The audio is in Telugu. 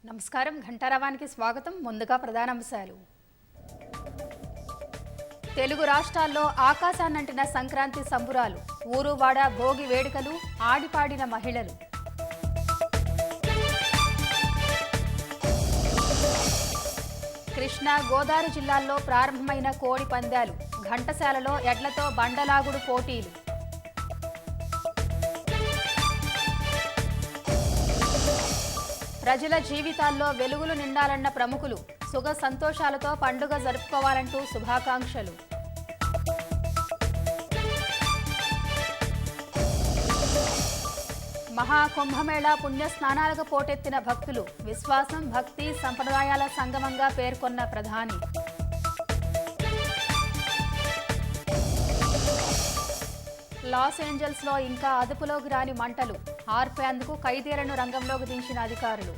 నమస్కారం ఘంటారావానికి స్వాగతం. ముందుగా ప్రధానాంశాలు. తెలుగు రాష్ట్రాల్లో ఆకాశాన్నంటిన సంక్రాంతి సంబురాలు, ఊరువాడ భోగి వేడుకలు, ఆడిపాడిన మహిళలు. కృష్ణా గోదావరి జిల్లాల్లో ప్రారంభమైన కోడి పందాలు, ఘంటసాలలో ఎడ్లతో బండలాగుడు పోటీలు. ప్రజల జీవితాల్లో వెలుగులు నిండాలన్న ప్రముఖులు, సుఖ సంతోషాలతో పండుగ జరుపుకోవాలంటూ శుభాకాంక్షలు. మహాకుంభమేళా పుణ్యస్నానాలకు పోటెత్తిన భక్తులు, విశ్వాసం, భక్తి, సంప్రదాయాల సంగమంగా పేర్కొన్న ప్రధాని. లాస్ ఏంజల్స్లో ఇంకా అదుపులోకి రాని మంటలు, ఆర్పేందుకు ఖైదీలను రంగంలోకి దించిన అధికారులు.